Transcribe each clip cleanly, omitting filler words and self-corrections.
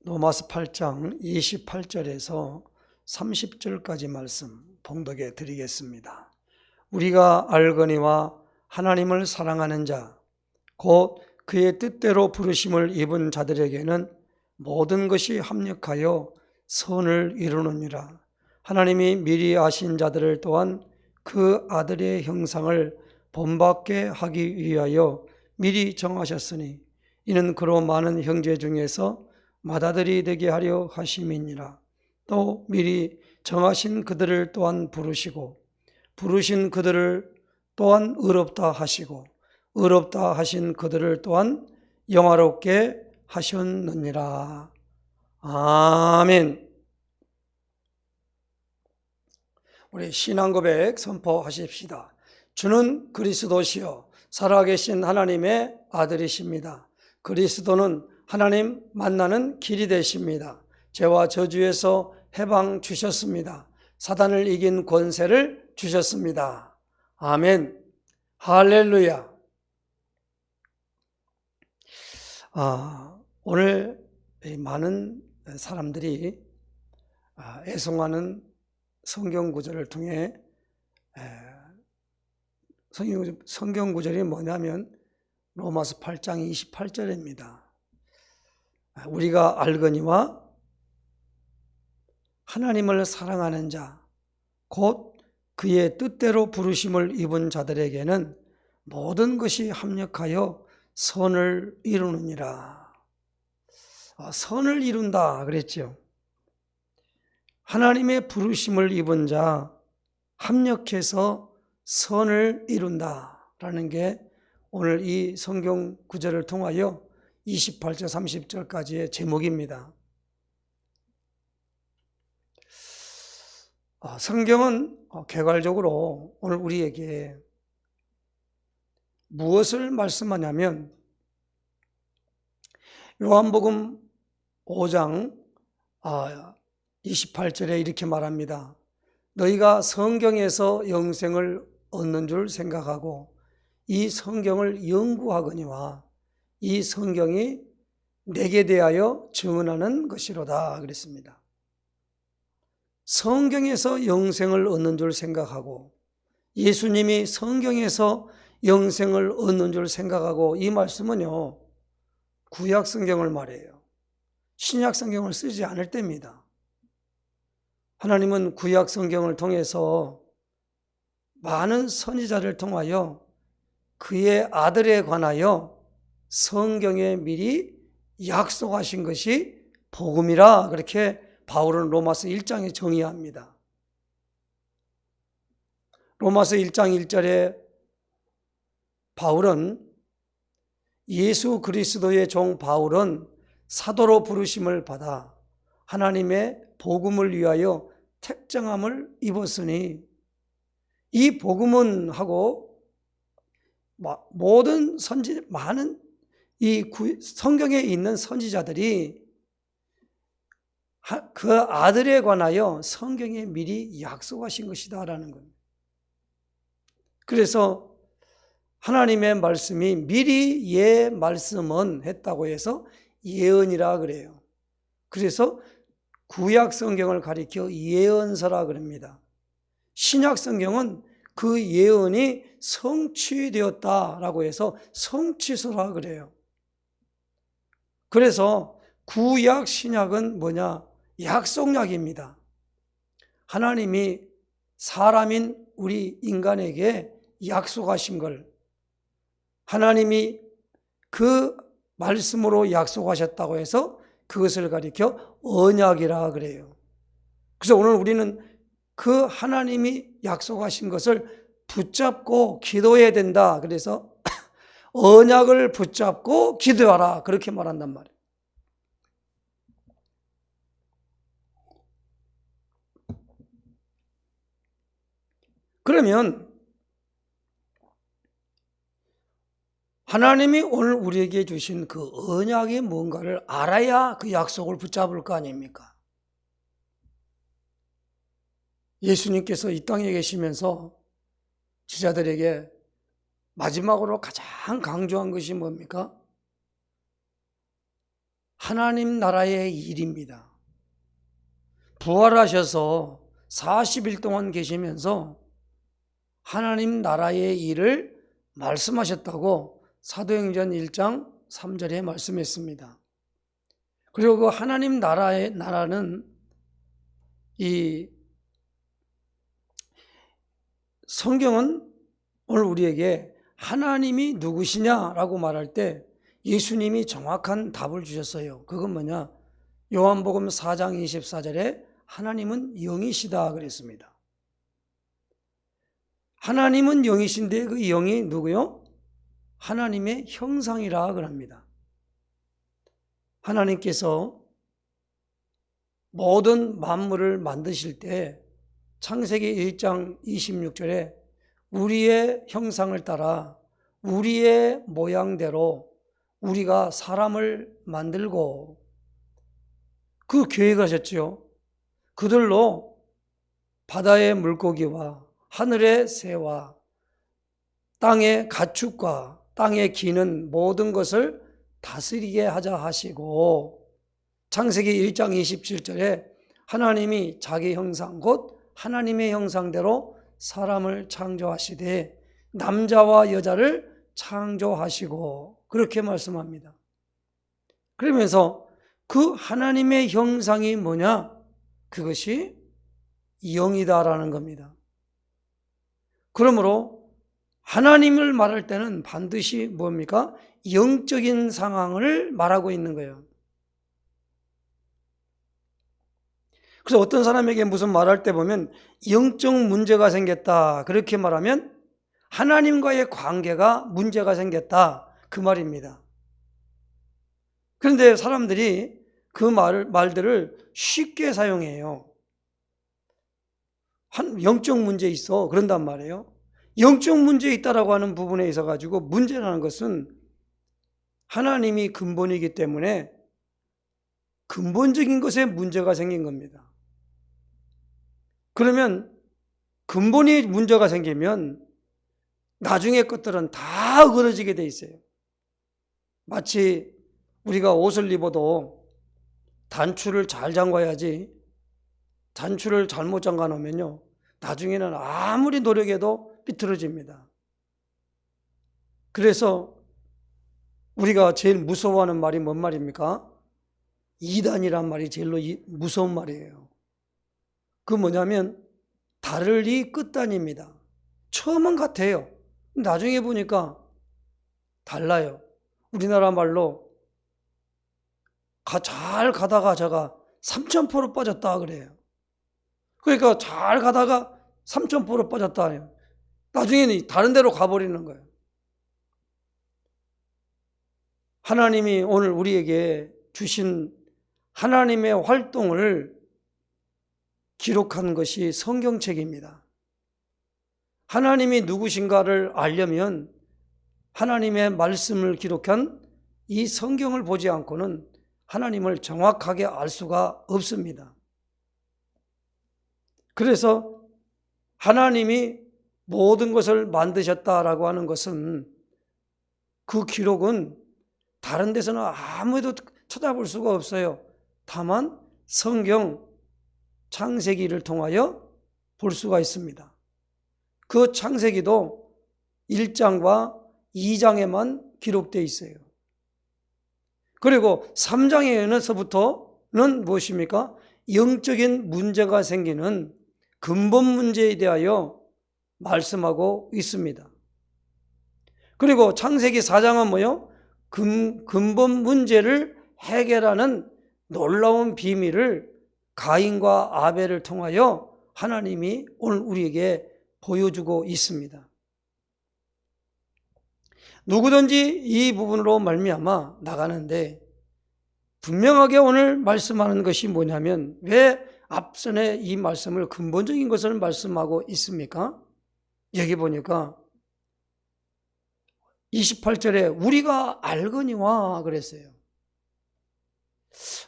로마서 8장 28절에서 30절까지 말씀 봉독해 드리겠습니다. 우리가 알거니와 하나님을 사랑하는 자, 곧 그의 뜻대로 부르심을 입은 자들에게는 모든 것이 합력하여 선을 이루느니라. 하나님이 미리 아신 자들을 또한 그 아들의 형상을 본받게 하기 위하여 미리 정하셨으니 이는 그로 많은 형제 중에서 맏아들이 되게 하려 하심이니라. 또 미리 정하신 그들을 또한 부르시고 부르신 그들을 또한 의롭다 하시고 의롭다 하신 그들을 또한 영화롭게 하셨느니라. 아멘. 우리 신앙 고백 선포하십시다. 주는 그리스도시요 살아계신 하나님의 아들이십니다. 그리스도는 하나님 만나는 길이 되십니다. 죄와 저주에서 해방 주셨습니다. 사단을 이긴 권세를 주셨습니다. 아멘. 할렐루야. 오늘 많은 사람들이 애송하는 성경 구절을 통해 성경 구절이 뭐냐면 로마서 8장 28절입니다. 우리가 알거니와 하나님을 사랑하는 자, 곧 그의 뜻대로 부르심을 입은 자들에게는 모든 것이 합력하여 선을 이루느니라. 선을 이룬다 그랬죠. 하나님의 부르심을 입은 자, 합력해서 선을 이룬다라는 게 오늘 이 성경 구절을 통하여 28절 30절까지의 제목입니다. 성경은 개괄적으로 오늘 우리에게 무엇을 말씀하냐면 요한복음 5장 28절에 이렇게 말합니다. 너희가 성경에서 영생을 얻는 줄 생각하고 이 성경을 연구하거니와 이 성경이 내게 대하여 증언하는 것이로다 그랬습니다. 성경에서 영생을 얻는 줄 생각하고 예수님이 성경에서 영생을 얻는 줄 생각하고 이 말씀은요 구약 성경을 말해요. 신약 성경을 쓰지 않을 때입니다. 하나님은 구약 성경을 통해서 많은 선지자를 통하여 그의 아들에 관하여 성경에 미리 약속하신 것이 복음이라 그렇게 바울은 로마서 1장에 정의합니다. 로마서 1장 1절에 바울은 예수 그리스도의 종 바울은 사도로 부르심을 받아 하나님의 복음을 위하여 택정함을 입었으니 이 복음은 하고 모든 많은 이 성경에 있는 선지자들이 그 아들에 관하여 성경에 미리 약속하신 것이다라는 겁니다. 그래서 하나님의 말씀이 미리 말씀은 했다고 해서 예언이라 그래요. 그래서 구약 성경을 가리켜 예언서라 그럽니다. 신약 성경은 그 예언이 성취되었다라고 해서 성취서라 그래요. 그래서 구약 신약은 뭐냐? 약속약입니다. 하나님이 사람인 우리 인간에게 약속하신 걸 하나님이 그 말씀으로 약속하셨다고 해서 그것을 가리켜 언약이라 그래요. 그래서 오늘 우리는 그 하나님이 약속하신 것을 붙잡고 기도해야 된다. 그래서 언약을 붙잡고 기도하라. 그렇게 말한단 말이에요. 그러면 하나님이 오늘 우리에게 주신 그 언약이 뭔가를 알아야 그 약속을 붙잡을 거 아닙니까? 예수님께서 이 땅에 계시면서 제자들에게 마지막으로 가장 강조한 것이 뭡니까? 하나님 나라의 일입니다. 부활하셔서 40일 동안 계시면서 하나님 나라의 일을 말씀하셨다고 사도행전 1장 3절에 말씀했습니다. 그리고 그 하나님 나라는 이 성경은 오늘 우리에게 하나님이 누구시냐라고 말할 때 예수님이 정확한 답을 주셨어요. 그건 뭐냐? 요한복음 4장 24절에 하나님은 영이시다 그랬습니다. 하나님은 영이신데 그 영이 누구요? 하나님의 형상이라 그럽니다. 하나님께서 모든 만물을 만드실 때 창세기 1장 26절에 우리의 형상을 따라 우리의 모양대로 우리가 사람을 만들고 그 계획을 하셨지요. 그들로 바다의 물고기와 하늘의 새와 땅의 가축과 땅에 기는 모든 것을 다스리게 하자 하시고 창세기 1장 27절에 하나님이 자기 형상 곧 하나님의 형상대로 사람을 창조하시되 남자와 여자를 창조하시고 그렇게 말씀합니다. 그러면서 그 하나님의 형상이 뭐냐? 그것이 영이다라는 겁니다. 그러므로 하나님을 말할 때는 반드시 뭡니까? 영적인 상황을 말하고 있는 거예요. 그래서 어떤 사람에게 무슨 말할 때 보면 영적 문제가 생겼다 그렇게 말하면 하나님과의 관계가 문제가 생겼다 그 말입니다. 그런데 사람들이 그 말들을 쉽게 사용해요. 영적 문제 있어 그런단 말이에요. 영적 문제 있다라고 하는 부분에 있어 가지고 문제라는 것은 하나님이 근본이기 때문에 근본적인 것에 문제가 생긴 겁니다. 그러면 근본이 문제가 생기면 나중에 것들은 다 어그러지게 돼 있어요. 마치 우리가 옷을 입어도 단추를 잘 잠가야지 단추를 잘못 잠가 놓으면요 나중에는 아무리 노력해도 삐뚤어집니다. 그래서 우리가 제일 무서워하는 말이 뭔 말입니까? 이단이란 말이 제일 무서운 말이에요. 그 뭐냐면 다를이 끝단입니다. 처음은 같아요. 나중에 보니까 달라요. 우리나라 말로 잘 가다가 제가 3,000% 빠졌다 그래요. 그러니까 잘 가다가 3,000% 빠졌다. 나중에는 다른 데로 가버리는 거예요. 하나님이 오늘 우리에게 주신 하나님의 활동을 기록한 것이 성경책입니다. 하나님이 누구신가를 알려면 하나님의 말씀을 기록한 이 성경을 보지 않고는 하나님을 정확하게 알 수가 없습니다. 그래서 하나님이 모든 것을 만드셨다라고 하는 것은 그 기록은 다른 데서는 아무도 찾아볼 수가 없어요. 다만 성경 창세기를 통하여 볼 수가 있습니다. 그 창세기도 1장과 2장에만 기록되어 있어요. 그리고 3장에서부터는 무엇입니까? 영적인 문제가 생기는 근본 문제에 대하여 말씀하고 있습니다. 그리고 창세기 4장은 뭐요? 근본 문제를 해결하는 놀라운 비밀을 가인과 아벨을 통하여 하나님이 오늘 우리에게 보여주고 있습니다. 누구든지 이 부분으로 말미암아 나가는데 분명하게 오늘 말씀하는 것이 뭐냐면 왜 앞선에 이 말씀을 근본적인 것을 말씀하고 있습니까? 여기 보니까 28절에 우리가 알거니와 그랬어요.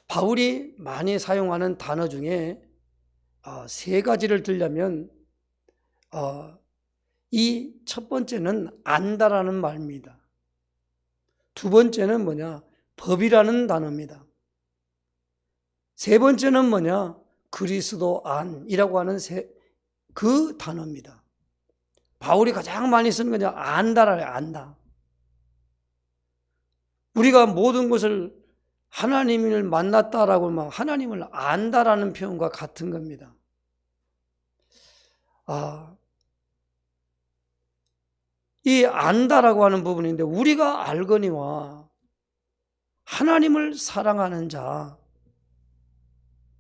바울이 많이 사용하는 단어 중에 세 가지를 들려면 이 첫 번째는 안다라는 말입니다. 두 번째는 뭐냐? 법이라는 단어입니다. 세 번째는 뭐냐? 그리스도 안이라고 하는 그 단어입니다. 바울이 가장 많이 쓰는 거냐? 안다라요. 안다. 우리가 모든 것을 하나님을 만났다라고 하면 하나님을 안다라는 표현과 같은 겁니다. 이 안다라고 하는 부분인데, 우리가 알거니와 하나님을 사랑하는 자,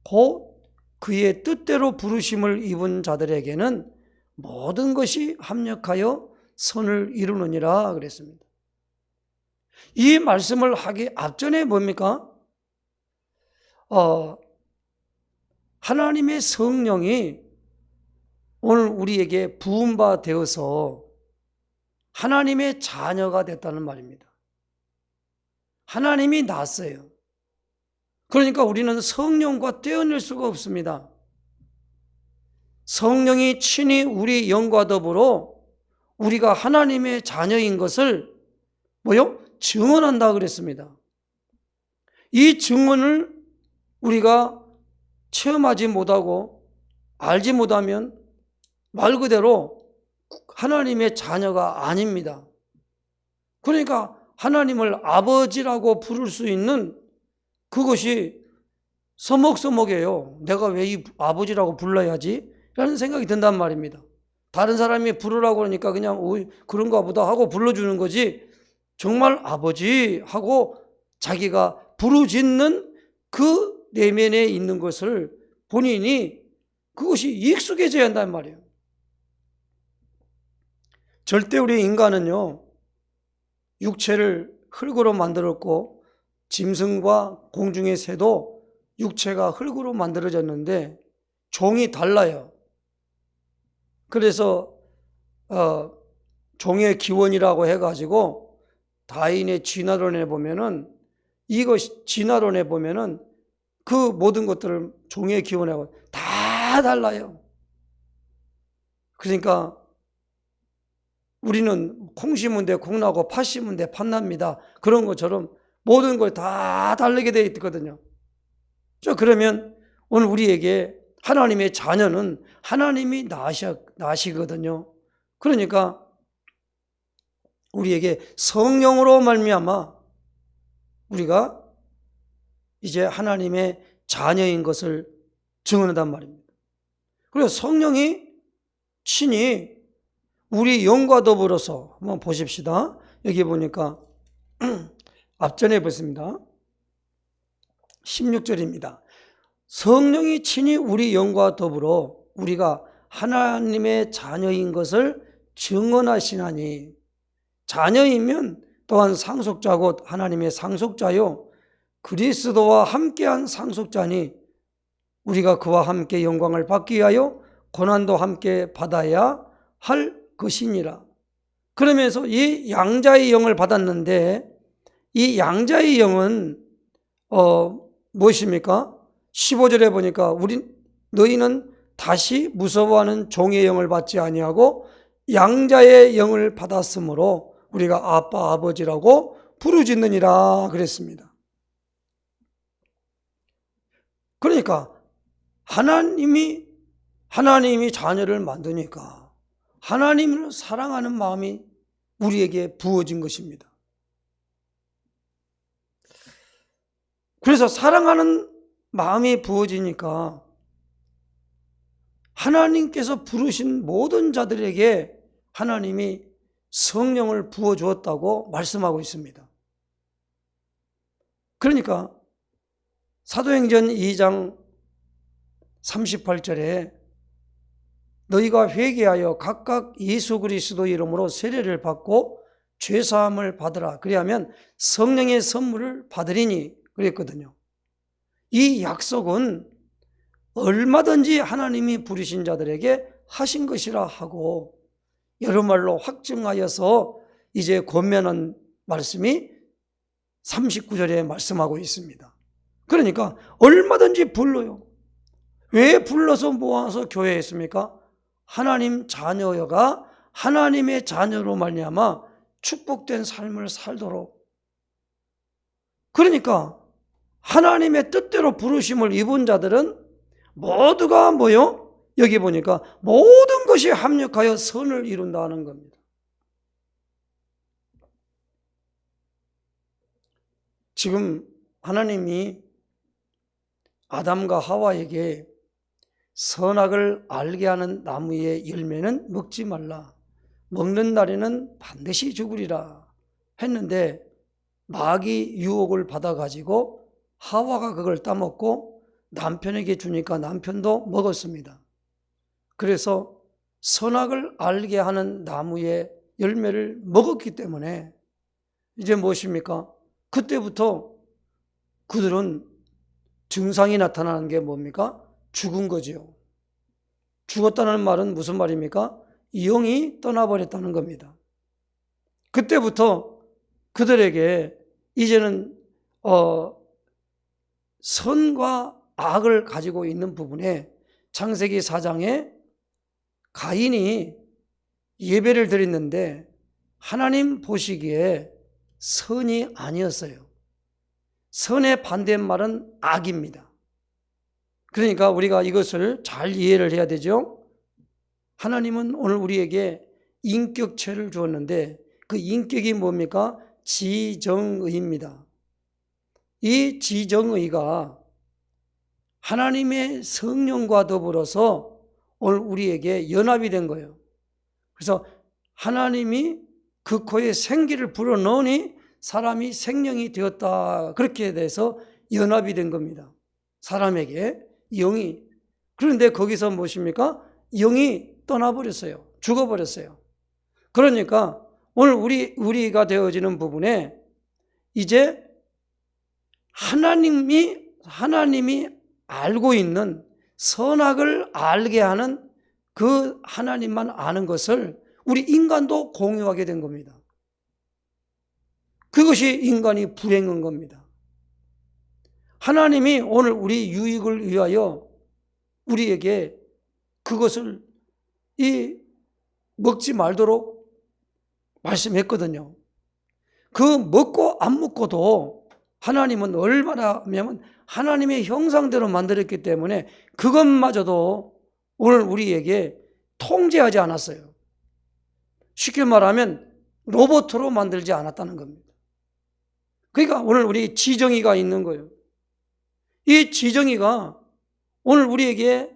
곧 그의 뜻대로 부르심을 입은 자들에게는 모든 것이 합력하여 선을 이루느니라 그랬습니다. 이 말씀을 하기 앞전에 뭡니까? 하나님의 성령이 오늘 우리에게 부음바 되어서 하나님의 자녀가 됐다는 말입니다. 하나님이 났어요. 그러니까 우리는 성령과 떼어낼 수가 없습니다. 성령이 친히 우리 영과 더불어 우리가 하나님의 자녀인 것을 증언한다 그랬습니다. 이 증언을 우리가 체험하지 못하고 알지 못하면 말 그대로 하나님의 자녀가 아닙니다. 그러니까 하나님을 아버지라고 부를 수 있는 그것이 서먹서먹해요. 내가 왜 이 아버지라고 불러야지? 라는 생각이 든단 말입니다. 다른 사람이 부르라고 그러니까 그냥 그런가 보다 하고 불러주는 거지, 정말 아버지 하고 자기가 부르짖는 그 내면에 있는 것을 본인이 그것이 익숙해져야 한단 말이에요. 절대 우리 인간은요, 육체를 흙으로 만들었고 짐승과 공중의 새도 육체가 흙으로 만들어졌는데 종이 달라요. 그래서 종의 기원이라고 해가지고 다윈의 진화론에 보면은, 이것 진화론에 보면은 그 모든 것들을 종의 기원하고 다 달라요. 그러니까 우리는 콩 심은 데 콩 나고 팥 심은 데 팥 납니다. 그런 것처럼 모든 걸 다 다르게 되어 있거든요. 그러면 오늘 우리에게 하나님의 자녀는 하나님이 나시거든요. 그러니까 우리에게 성령으로 말미암아 우리가 이제 하나님의 자녀인 것을 증언한단 말입니다. 그래서 성령이 친히 우리 영과 더불어서 한번 보십시다. 여기 보니까 앞전에 보습니다. 16절입니다. 성령이 친히 우리 영과 더불어 우리가 하나님의 자녀인 것을 증언하시나니, 자녀이면 또한 상속자 곧 하나님의 상속자요 그리스도와 함께한 상속자니 우리가 그와 함께 영광을 받기 위하여 고난도 함께 받아야 할 것이니라. 그러면서 이 양자의 영을 받았는데, 이 양자의 영은 무엇입니까? 15절에 보니까 너희는 다시 무서워하는 종의 영을 받지 아니하고 양자의 영을 받았으므로 우리가 아빠 아버지라고 부르짖느니라 그랬습니다. 그러니까 하나님이 자녀를 만드니까 하나님을 사랑하는 마음이 우리에게 부어진 것입니다. 그래서 사랑하는 마음이 부어지니까 하나님께서 부르신 모든 자들에게 하나님이 성령을 부어주었다고 말씀하고 있습니다. 그러니까 사도행전 2장 38절에 너희가 회개하여 각각 예수 그리스도 이름으로 세례를 받고 죄사함을 받으라. 그리하면 성령의 선물을 받으리니 그랬거든요. 이 약속은 얼마든지 하나님이 부르신 자들에게 하신 것이라 하고, 여러 말로 확증하여서 이제 권면한 말씀이 39절에 말씀하고 있습니다. 그러니까 얼마든지 불러요. 왜 불러서 모아서 교회에 했습니까? 하나님 자녀가 하나님의 자녀로 말미암아 축복된 삶을 살도록. 그러니까 하나님의 뜻대로 부르심을 입은 자들은 모두가 뭐요? 여기 보니까 모든 것이 합력하여 선을 이룬다는 겁니다. 지금 하나님이 아담과 하와에게 선악을 알게 하는 나무의 열매는 먹지 말라, 먹는 날에는 반드시 죽으리라 했는데 마귀 유혹을 받아가지고 하와가 그걸 따먹고 남편에게 주니까 남편도 먹었습니다. 그래서 선악을 알게 하는 나무의 열매를 먹었기 때문에 이제 무엇입니까? 그때부터 그들은 증상이 나타나는 게 뭡니까? 죽은 거죠. 죽었다는 말은 무슨 말입니까? 영이 떠나버렸다는 겁니다. 그때부터 그들에게 이제는 선과 악을 가지고 있는 부분에 창세기 4장에 가인이 예배를 드렸는데 하나님 보시기에 선이 아니었어요. 선의 반대말은 악입니다. 그러니까 우리가 이것을 잘 이해를 해야 되죠. 하나님은 오늘 우리에게 인격체를 주었는데 그 인격이 뭡니까? 지정의입니다. 이 지정의가 하나님의 성령과 더불어서 오늘 우리에게 연합이 된 거예요. 그래서 하나님이 그 코에 생기를 불어넣으니 사람이 생명이 되었다. 그렇게 돼서 연합이 된 겁니다. 사람에게 영이. 그런데 거기서 무엇입니까? 영이 떠나버렸어요. 죽어버렸어요. 그러니까 오늘 우리가 되어지는 부분에 이제 하나님이 알고 있는 선악을 알게 하는 그 하나님만 아는 것을 우리 인간도 공유하게 된 겁니다. 그것이 인간이 불행한 겁니다. 하나님이 오늘 우리 유익을 위하여 우리에게 그것을 먹지 말도록 말씀했거든요. 그 먹고 안 먹고도 하나님은 얼마나 하면 하나님의 형상대로 만들었기 때문에 그것마저도 오늘 우리에게 통제하지 않았어요. 쉽게 말하면 로봇으로 만들지 않았다는 겁니다. 그러니까 오늘 우리 지정의가 있는 거예요. 이 지정의가 오늘 우리에게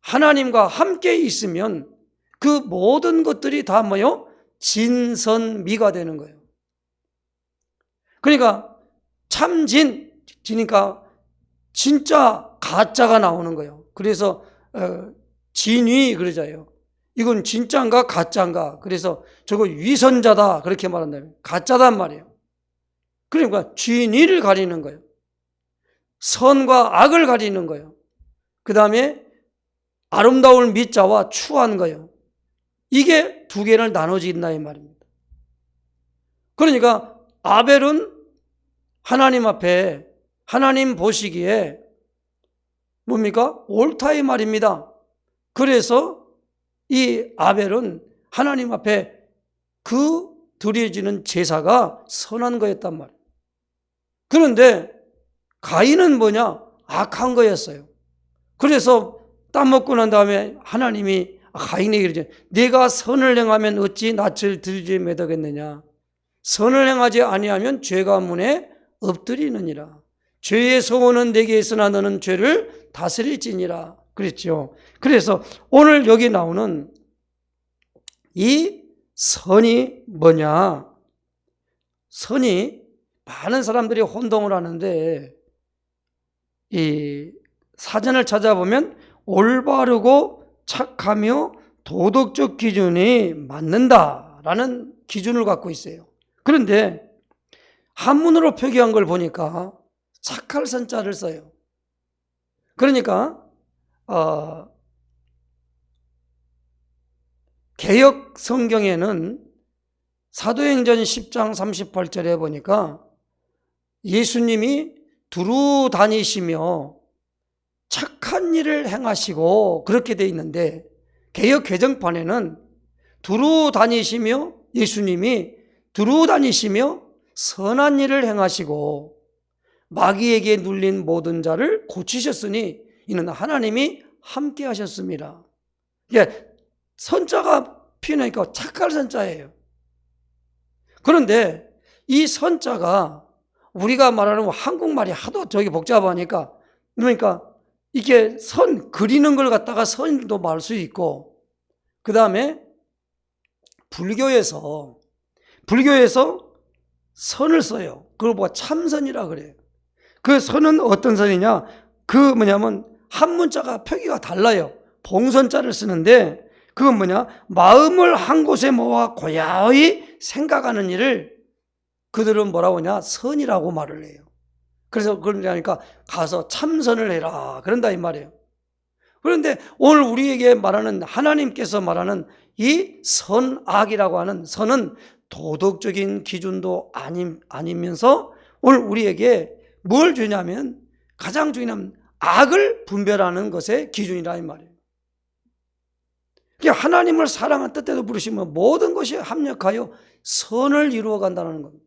하나님과 함께 있으면 그 모든 것들이 다 뭐요? 진선미가 되는 거예요. 그러니까 지니까 진짜 가짜가 나오는 거예요. 그래서 진위 그러잖아요. 이건 진짜인가 가짜인가. 그래서 저거 위선자다 그렇게 말한다면 가짜단 말이에요. 그러니까 진위를 가리는 거예요. 선과 악을 가리는 거예요. 그 다음에 아름다울 미자와 추한 거예요. 이게 두 개를 나눠진다 이 말입니다. 그러니까 아벨은 하나님 앞에 하나님 보시기에 뭡니까? 옳다 이 말입니다. 그래서 이 아벨은 하나님 앞에 그 드려지는 제사가 선한 거였단 말이에요. 그런데 가인은 뭐냐? 악한 거였어요. 그래서 따먹고 난 다음에 하나님이 가인에게 이르되 네가 선을 행하면 어찌 낯을 들지 못하겠느냐. 선을 행하지 아니하면 죄가 문에 엎드리느니라. 죄의 소원은 내게 있으나 너는 죄를 다스릴지니라 그랬죠. 그래서 오늘 여기 나오는 이 선이 뭐냐? 선이 많은 사람들이 혼동을 하는데 이 사전을 찾아보면 올바르고 착하며 도덕적 기준이 맞는다라는 기준을 갖고 있어요. 그런데 한문으로 표기한 걸 보니까 착할 선자를 써요. 그러니까 개역 성경에는 사도행전 10장 38절에 보니까 예수님이 두루 다니시며 착한 일을 행하시고 그렇게 돼 있는데 개역 개정판에는 두루 다니시며 예수님이 두루 다니시며 선한 일을 행하시고 마귀에게 눌린 모든 자를 고치셨으니 이는 하나님이 함께 하셨습니다. 이게 선자가 피나니까 착할 선자예요. 그런데 이 선자가 우리가 말하는 한국말이 하도 저기 복잡하니까, 그러니까 이게 선 그리는 걸 갖다가 선도 말 수 있고, 그 다음에 불교에서 선을 써요. 그걸 뭐 참선이라 그래요. 그 선은 어떤 선이냐? 그 뭐냐면 한 문자가 표기가 달라요. 봉선자를 쓰는데 그건 뭐냐? 마음을 한 곳에 모아 고야히 생각하는 일을 그들은 뭐라고 하냐? 선이라고 말을 해요. 그래서 그러니까 가서 참선을 해라 그런다 이 말이에요. 그런데 오늘 우리에게 말하는 하나님께서 말하는 이 선악이라고 하는 선은 도덕적인 기준도 아니면서 오늘 우리에게 뭘 주냐면 가장 중요한 악을 분별하는 것의 기준이라 이 말이에요. 하나님을 사랑한 뜻대로 부르시면 모든 것이 합력하여 선을 이루어 간다는 겁니다.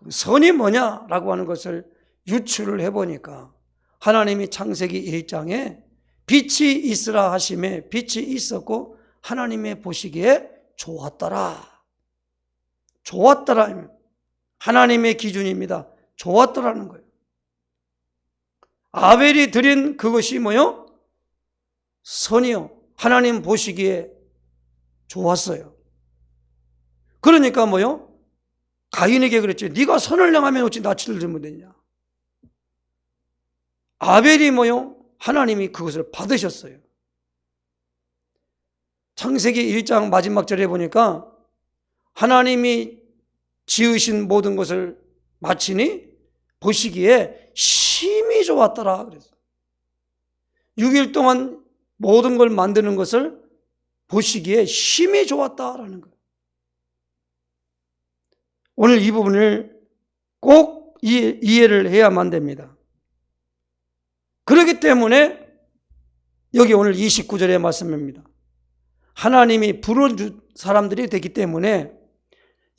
선이 뭐냐라고 하는 것을 유추를 해보니까 하나님이 창세기 1장에 빛이 있으라 하심에 빛이 있었고 하나님의 보시기에 좋았더라. 좋았더라. 하나님의 기준입니다. 좋았더라는 거예요. 아벨이 드린 그것이 뭐요? 선이요. 하나님 보시기에 좋았어요. 그러니까 뭐요? 가인에게 그랬죠. 네가 선을 행하면 어찌 낯을 들면 되냐. 아벨이 뭐요? 하나님이 그것을 받으셨어요. 창세기 1장 마지막 절에 보니까 하나님이 지으신 모든 것을 마치니 보시기에 심히 좋았더라 그래서 6일 동안 모든 걸 만드는 것을 보시기에 심히 좋았다라는 거예요. 오늘 이 부분을 꼭 이해를 해야만 됩니다. 그렇기 때문에 여기 오늘 29절의 말씀입니다. 하나님이 부르는 사람들이 되기 때문에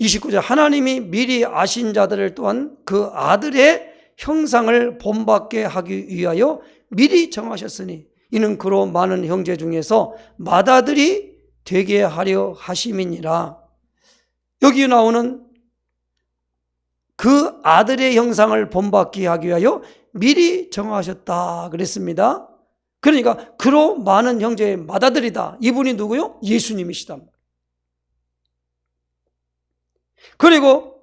29절 하나님이 미리 아신 자들을 또한 그 아들의 형상을 본받게 하기 위하여 미리 정하셨으니 이는 그로 많은 형제 중에서 맏아들이 되게 하려 하심이니라. 여기 나오는 그 아들의 형상을 본받게 하기 위하여 미리 정하셨다 그랬습니다. 그러니까 그로 많은 형제의 맏아들이다. 이분이 누구요? 예수님이시다. 그리고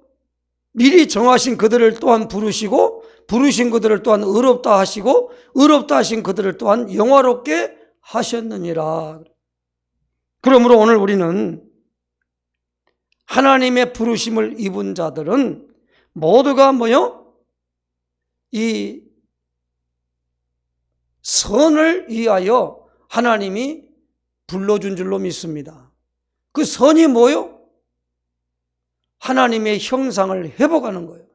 미리 정하신 그들을 또한 부르시고 부르신 그들을 또한 의롭다 하시고 의롭다 하신 그들을 또한 영화롭게 하셨느니라. 그러므로 오늘 우리는 하나님의 부르심을 입은 자들은 모두가 뭐요? 이 선을 위하여 하나님이 불러준 줄로 믿습니다. 그 선이 뭐요? 하나님의 형상을 회복하는 거예요.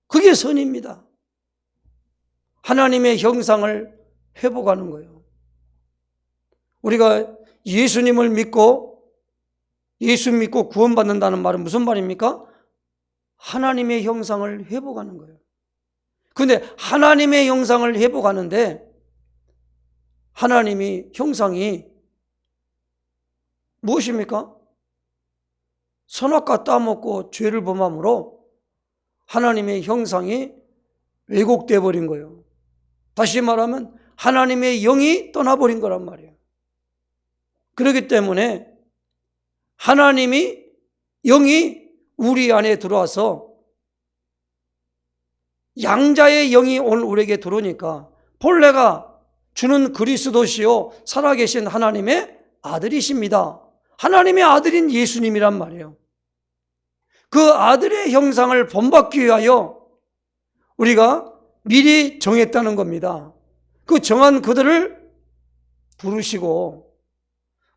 그게 선입니다. 하나님의 형상을 회복하는 거예요. 우리가 예수님을 믿고 예수 믿고 구원받는다는 말은 무슨 말입니까? 하나님의 형상을 회복하는 거예요. 그런데 하나님의 형상을 회복하는데 하나님이 형상이 무엇입니까? 선악과 따먹고 죄를 범함으로 하나님의 형상이 왜곡되어 버린 거예요. 다시 말하면 하나님의 영이 떠나버린 거란 말이에요. 그렇기 때문에 하나님이 영이 우리 안에 들어와서 양자의 영이 오늘 우리에게 들어오니까 본래가 주는 그리스도시요 살아계신 하나님의 아들이십니다. 하나님의 아들인 예수님이란 말이에요. 그 아들의 형상을 본받기 위하여 우리가 미리 정했다는 겁니다. 그 정한 그들을 부르시고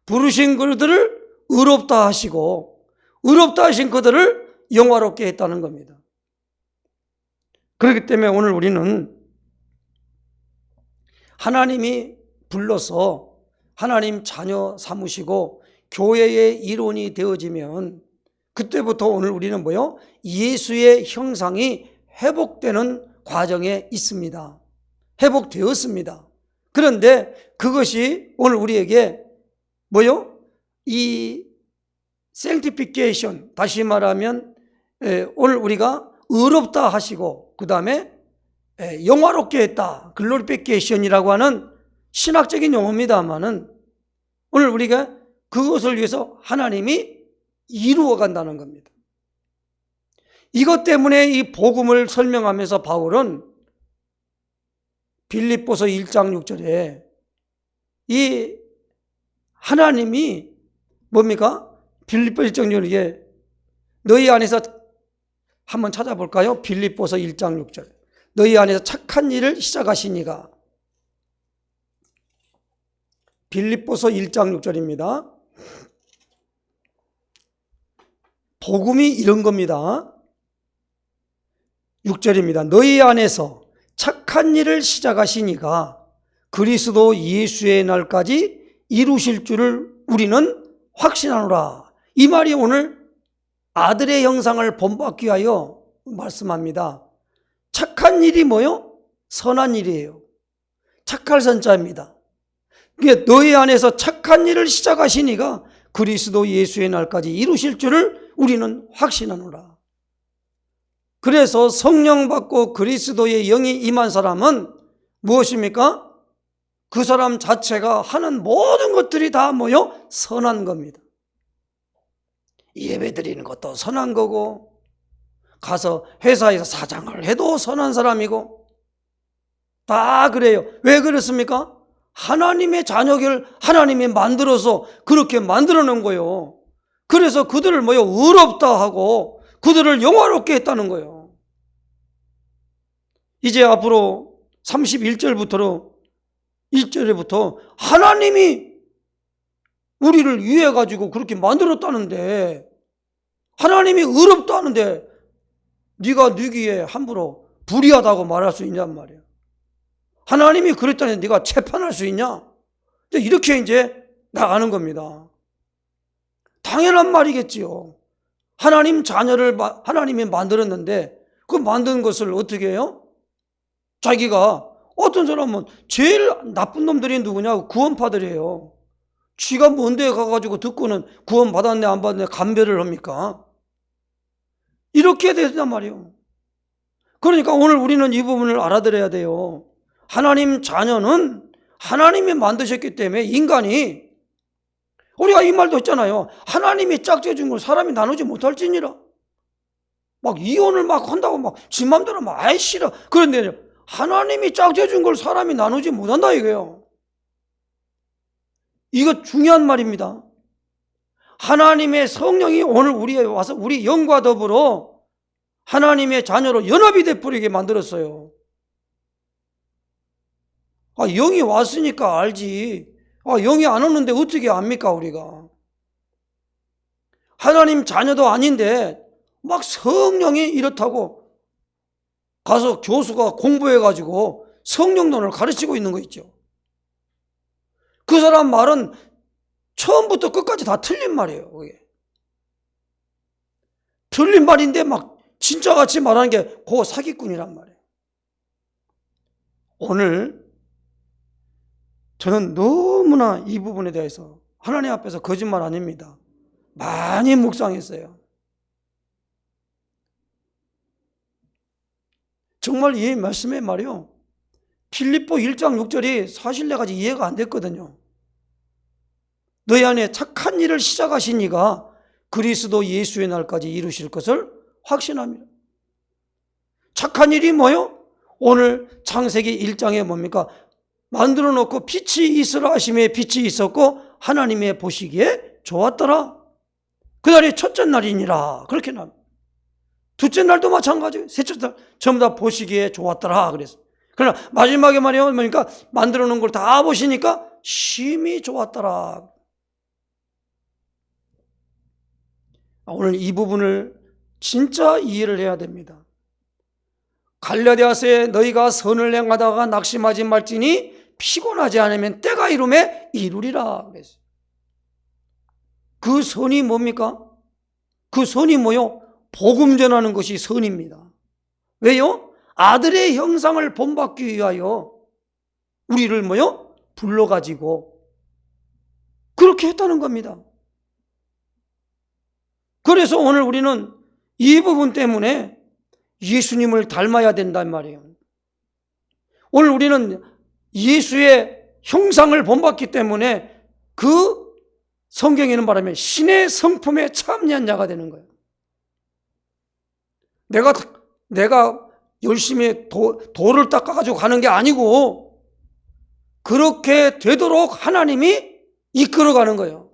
부르신 그들을 의롭다 하시고 의롭다 하신 그들을 영화롭게 했다는 겁니다. 그렇기 때문에 오늘 우리는 하나님이 불러서 하나님 자녀 삼으시고 교회의 일원이 되어지면 그때부터 오늘 우리는 뭐요? 예수의 형상이 회복되는 과정에 있습니다. 회복되었습니다. 그런데 그것이 오늘 우리에게 뭐요? 이 sanctification, 다시 말하면 오늘 우리가 의롭다 하시고 그 다음에 영화롭게 했다, 글로리피케이션이라고 하는 신학적인 용어입니다만은 오늘 우리가 그것을 위해서 하나님이 이루어 간다는 겁니다. 이것 때문에 이 복음을 설명하면서 바울은 빌립보서 1장 6절에 이 하나님이 뭡니까? 빌립보 1장 6절에 너희 안에서 한번 찾아볼까요? 빌립보서 1장 6절. 너희 안에서 착한 일을 시작하시니가. 빌립보서 1장 6절입니다. 복음이 이런 겁니다. 6절입니다. 너희 안에서 착한 일을 시작하시니가 그리스도 예수의 날까지 이루실 줄을 우리는 확신하노라. 이 말이 오늘 아들의 형상을 본받기 위하여 말씀합니다. 착한 일이 뭐요? 선한 일이에요. 착할 선자입니다. 너희 안에서 착한 일을 시작하시니가 그리스도 예수의 날까지 이루실 줄을 우리는 확신하노라. 그래서 성령 받고 그리스도의 영이 임한 사람은 무엇입니까? 그 사람 자체가 하는 모든 것들이 다 뭐요? 선한 겁니다. 예배 드리는 것도 선한 거고, 가서 회사에서 사장을 해도 선한 사람이고, 다 그래요. 왜 그렇습니까? 하나님의 자녀를 하나님이 만들어서 그렇게 만들어 놓은 거예요. 그래서 그들을 뭐요? 의롭다 하고 그들을 영화롭게 했다는 거예요. 이제 앞으로 31절부터 1절부터 하나님이 우리를 위해 가지고 그렇게 만들었다는데, 하나님이 의롭다 하는데 네가 누기에 함부로 불의하다고 말할 수 있냔 말이야. 하나님이 그랬다니 네가 재판할 수 있냐? 이렇게 이제 나가는 겁니다. 당연한 말이겠지요. 하나님 자녀를 하나님이 만들었는데 그 만든 것을 어떻게 해요? 자기가, 어떤 사람은 제일 나쁜 놈들이 누구냐? 구원파들이에요. 쥐가 먼데 가가지고 듣고는 구원 받았네 안 받았네 감별을 합니까? 이렇게 되단 말이에요. 그러니까 오늘 우리는 이 부분을 알아들어야 돼요. 하나님 자녀는 하나님이 만드셨기 때문에 인간이, 우리가 이 말도 했잖아요. 하나님이 짝지어준 걸 사람이 나누지 못할지니라. 막 이혼을 막 한다고 막 지 맘대로 막 아이 싫어. 그런데 하나님이 짝지어준 걸 사람이 나누지 못한다 이거예요. 이거 중요한 말입니다. 하나님의 성령이 오늘 우리에 와서 우리 영과 더불어 하나님의 자녀로 연합이 되어버리게 만들었어요. 영이 왔으니까 알지. 영이 안 오는데 어떻게 압니까 우리가. 하나님 자녀도 아닌데 막 성령이 이렇다고 가서 교수가 공부해가지고 성령론을 가르치고 있는 거 있죠. 그 사람 말은 처음부터 끝까지 다 틀린 말이에요. 그게. 틀린 말인데 막 진짜같이 말하는 게 그 사기꾼이란 말이에요. 오늘 저는 너무나 이 부분에 대해서 하나님 앞에서 거짓말 아닙니다. 많이 묵상했어요. 정말 이 말씀의 말이요, 빌립보 1장 6절이 사실 내가 이해가 안 됐거든요. 너희 안에 착한 일을 시작하신 이가 그리스도 예수의 날까지 이루실 것을 확신합니다. 착한 일이 뭐요? 오늘 창세기 1장에 뭡니까? 만들어 놓고 빛이 있으라 하심에 빛이 있었고 하나님의 보시기에 좋았더라. 그날이 첫째 날이니라. 그렇게 나옵니다. 둘째 날도 마찬가지예요. 셋째 날 전부 다 보시기에 좋았더라 그랬어요. 그러나 마지막에 말이요, 그러니까 만들어 놓은 걸 다 보시니까 심히 좋았더라. 오늘 이 부분을 진짜 이해를 해야 됩니다. 갈라디아서에 너희가 선을 행하다가 낙심하지 말지니 피곤하지 않으면 때가 이름에 이루리라 그랬어요. 그 선이 뭡니까? 그 선이 뭐요? 복음 전하는 것이 선입니다. 왜요? 아들의 형상을 본받기 위하여 우리를 뭐요? 불러가지고 그렇게 했다는 겁니다. 그래서 오늘 우리는 이 부분 때문에 예수님을 닮아야 된단 말이에요. 오늘 우리는 예수의 형상을 본받기 때문에 그 성경에는 말하면 신의 성품에 참여한 자가 되는 거예요. 내가 열심히 돌을 닦아가지고 가는 게 아니고 그렇게 되도록 하나님이 이끌어가는 거예요.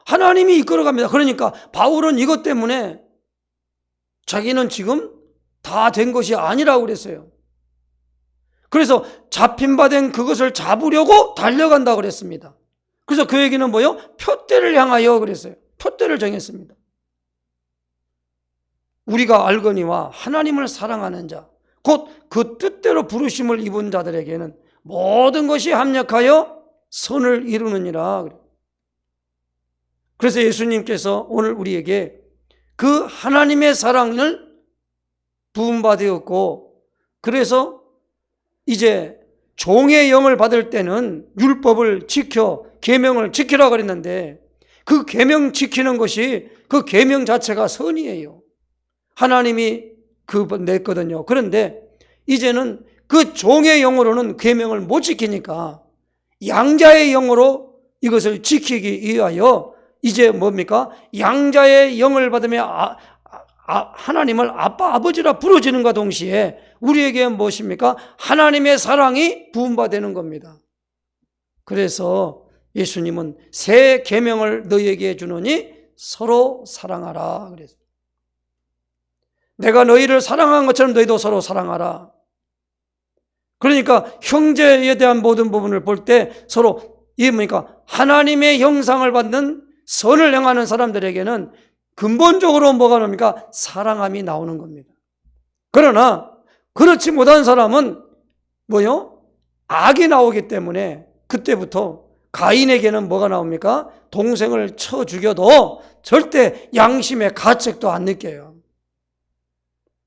하나님이 이끌어갑니다. 그러니까 바울은 이것 때문에 자기는 지금 다 된 것이 아니라고 그랬어요. 그래서 잡힌 바 된 그것을 잡으려고 달려간다고 그랬습니다. 그래서 그 얘기는 뭐예요? 표대를 향하여 그랬어요. 표대를 정했습니다. 우리가 알거니와 하나님을 사랑하는 자, 곧 그 뜻대로 부르심을 입은 자들에게는 모든 것이 합력하여 선을 이루느니라. 그래서 예수님께서 오늘 우리에게 그 하나님의 사랑을 부음받았고, 그래서 이제 종의 영을 받을 때는 율법을 지켜 계명을 지키라고 그랬는데 그 계명 지키는 것이 그 계명 자체가 선이에요. 하나님이 냈거든요. 그런데 이제는 그 종의 영으로는 계명을 못 지키니까 양자의 영으로 이것을 지키기 위하여 이제 뭡니까? 양자의 영을 받으며 하나님을 아빠 아버지라 부르짖는과 동시에 우리에게 무엇입니까? 하나님의 사랑이 부음받는 겁니다. 그래서 예수님은 새 계명을 너희에게 주노니 서로 사랑하라 그랬어요. 내가 너희를 사랑한 것처럼 너희도 서로 사랑하라. 그러니까 형제에 대한 모든 부분을 볼 때 서로 이게 뭡니까? 하나님의 형상을 받는 선을 행하는 사람들에게는 근본적으로 뭐가 나옵니까? 사랑함이 나오는 겁니다. 그러나 그렇지 못한 사람은 뭐요? 악이 나오기 때문에 그때부터 가인에게는 뭐가 나옵니까? 동생을 쳐 죽여도 절대 양심의 가책도 안 느껴요.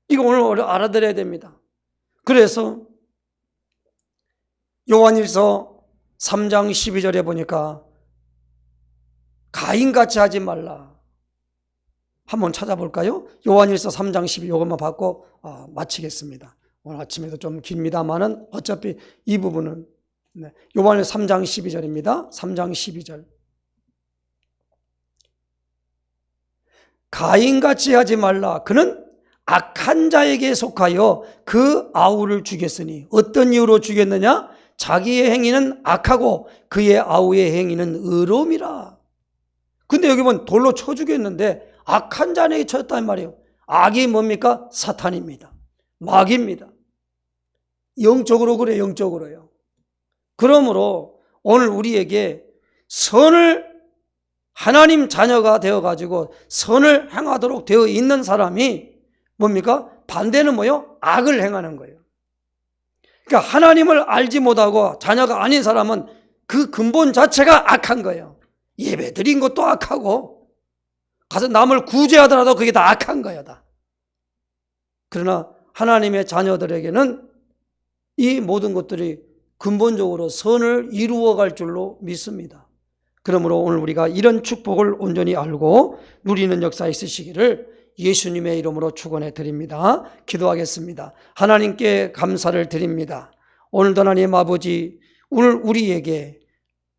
이거 오늘 알아들어야 됩니다. 그래서 요한일서 3장 12절에 보니까 가인같이 하지 말라. 한번 찾아볼까요? 요한일서 3장 12, 이것만 받고 마치겠습니다. 오늘 아침에도 좀 깁니다만은 어차피 이 부분은 요한일서 3장 12절입니다. 3장 12절. 가인같이 하지 말라. 그는 악한 자에게 속하여 그 아우를 죽였으니 어떤 이유로 죽였느냐? 자기의 행위는 악하고 그의 아우의 행위는 의로움이라. 근데 여기 보면 돌로 쳐 죽였는데 악한 자에게 쳤단 말이에요. 악이 뭡니까? 사탄입니다. 마귀입니다. 영적으로 그래, 영적으로요. 그러므로 오늘 우리에게 선을 하나님 자녀가 되어가지고 선을 행하도록 되어 있는 사람이 뭡니까? 반대는 뭐요? 악을 행하는 거예요. 그러니까 하나님을 알지 못하고 자녀가 아닌 사람은 그 근본 자체가 악한 거예요. 예배 드린 것도 악하고 가서 남을 구제하더라도 그게 다 악한 거예요. 다. 그러나 하나님의 자녀들에게는 이 모든 것들이 근본적으로 선을 이루어갈 줄로 믿습니다. 그러므로 오늘 우리가 이런 축복을 온전히 알고 누리는 역사 있으시기를 예수님의 이름으로 축원해 드립니다. 기도하겠습니다. 하나님께 감사를 드립니다. 오늘도 하나님 아버지, 오늘 우리에게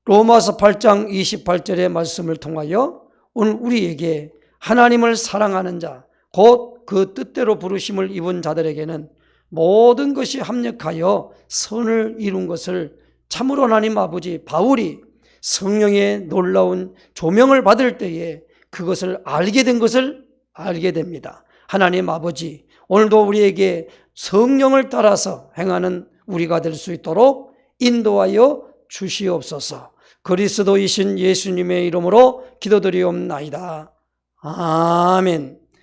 로마서 8장 28절의 말씀을 통하여 오늘 우리에게 하나님을 사랑하는 자, 곧 그 뜻대로 부르심을 입은 자들에게는 모든 것이 합력하여 선을 이룬 것을 참으로 하나님 아버지 바울이 성령의 놀라운 조명을 받을 때에 그것을 알게 된 것을 알게 됩니다. 하나님 아버지, 오늘도 우리에게 성령을 따라서 행하는 우리가 될 수 있도록 인도하여 주시옵소서. 그리스도이신 예수님의 이름으로 기도드리옵나이다. 아멘.